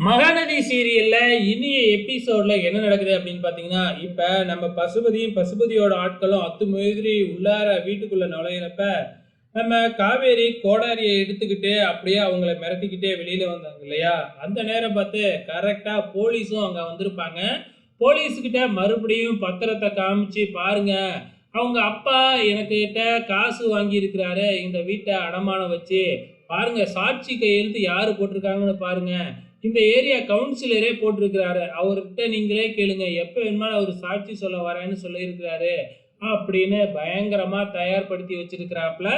மகாநதி சீரியல்ல இனிய எபிசோட்ல என்ன நடக்குது அப்படின்னு பாத்தீங்கன்னா, இப்ப நம்ம பசுபதியும் பசுபதியோட ஆட்களும் அத்துமீறி உள்ளார வீட்டுக்குள்ள நுழையிறப்ப, நம்ம காவேரி கோடாரியை எடுத்துக்கிட்டு அப்படியே அவங்கள மிரட்டிக்கிட்டே வெளியில வந்தாங்க இல்லையா? அந்த நேரம் பார்த்து கரெக்டா போலீஸும் அங்க வந்திருப்பாங்க. போலீஸ்கிட்ட மறுபடியும் பத்திரத்தை காமிச்சு பாருங்க, அவங்க அப்பா எனக்கிட்ட காசு வாங்கியிருக்கிறாரு இந்த வீட்டை அடமானம் வச்சு. பாருங்க சாட்சி கையெழுத்து யாரு போட்டிருக்காங்கன்னு பாருங்க. இந்த ஏரியா கவுன்சிலரே போட்டிருக்கிறாரு. அவர்கிட்ட நீங்களே கேளுங்க. எப்ப வேணுமானாலும் அவரு சாட்சி சொல்ல வரேன்னு சொல்லியிருக்கிறாரு. அப்படின்னு பயங்கரமா தயார்படுத்தி வச்சிருக்கிறாப்புல.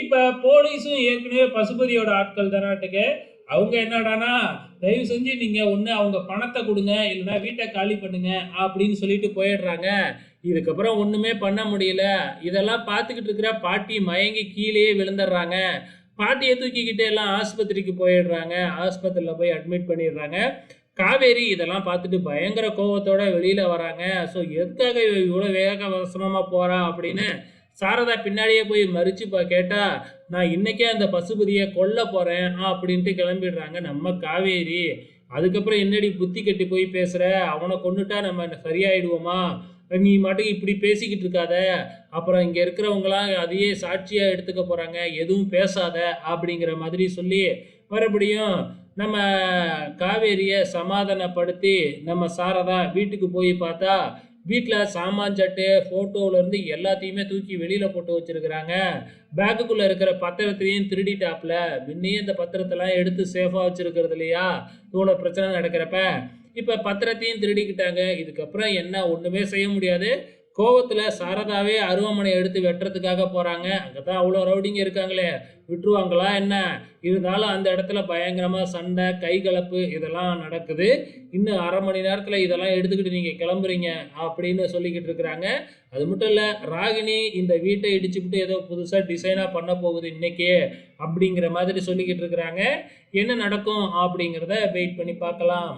இப்ப போலீஸும் ஏற்கனவே பசுபதியோட ஆட்கள் தானாட்டுக்கு. அவங்க என்னடான்னா, தயவு செஞ்சு நீங்க ஒண்ணு அவங்க பணத்தை குடுங்க, இல்லைன்னா வீட்டை காலி பண்ணுங்க அப்படின்னு சொல்லிட்டு போயிடுறாங்க. இதுக்கப்புறம் ஒண்ணுமே பண்ண முடியல. இதெல்லாம் பார்த்துக்கிட்டு இருக்கிற பாட்டி மயங்கி கீழேயே விழுந்துடுறாங்க. பாட்டியை தூக்கிக்கிட்டே எல்லாம் ஆஸ்பத்திரிக்கு போயிடுறாங்க. ஆஸ்பத்திரியில் போய் அட்மிட் பண்ணிடுறாங்க. காவேரி இதெல்லாம் பார்த்துட்டு பயங்கர கோவத்தோட வெளியில வராங்க. ஸோ எதுக்காக இவ்வளோ வேக வசனமாக போறா அப்படின்னு சாரதா பின்னாடியே போய் மறிச்சு கேட்டா, நான் இன்னைக்கே அந்த பசுபதியை கொல்ல போறேன் அப்படின்ட்டு கிளம்பிடுறாங்க நம்ம காவேரி. அதுக்கப்புறம் என்னடி புத்தி கட்டி போய் பேசுற, அவனை கொண்டுட்டா நம்ம சரியாயிடுவோமா, நீ மாட்டுக்கு இப்படி பேசிக்கிட்டு இருக்காத, அப்புறம் இங்கே இருக்கிறவங்களாம் அதையே சாட்சியாக எடுத்துக்க போகிறாங்க, எதுவும் பேசாத அப்படிங்கிற மாதிரி சொல்லி மறுபடியும் நம்ம காவேரியை சமாதானப்படுத்தி நம்ம சாரதா வீட்டுக்கு போய் பார்த்தா, வீட்டில் சாமான் சட்டு ஃபோட்டோவிலேருந்து எல்லாத்தையுமே தூக்கி வெளியில் போட்டு வச்சுருக்கிறாங்க. பேக்குக்குள்ளே இருக்கிற பத்திரத்தையும் திருடிட்டாப்புல. முன்னையே இந்த பத்திரத்தெல்லாம் எடுத்து சேஃபாக வச்சுருக்கிறது இல்லையா, இவ்வளோ பிரச்சனை நடக்கிறப்ப இப்போ பத்திரத்தையும் திருடிக்கிட்டாங்க. இதுக்கப்புறம் என்ன, ஒன்றுமே செய்ய முடியாது. கோவத்தில் சாரதாவே அருவாமனை எடுத்து வெட்டுறதுக்காக போகிறாங்க. அங்கே தான் அவ்வளோ ரவுடிங்க இருக்காங்களே, விட்டுருவாங்களா என்ன? இருந்தாலும் அந்த இடத்துல பயங்கரமாக சண்டை கைகலப்பு இதெல்லாம் நடக்குது. இன்னும் அரை மணி நேரத்தில் இதெல்லாம் எடுத்துக்கிட்டு நீங்கள் கிளம்புறீங்க அப்படின்னு சொல்லிக்கிட்டு இருக்கிறாங்க. அது மட்டும் இல்லை, ராகினி இந்த வீட்டை இடிச்சுக்கிட்டு ஏதோ புதுசாக டிசைனாக பண்ண போகுது இன்னைக்கே அப்படிங்கிற மாதிரி சொல்லிக்கிட்டு இருக்கிறாங்க. என்ன நடக்கும் அப்படிங்கிறத வெயிட் பண்ணி பார்க்கலாம்.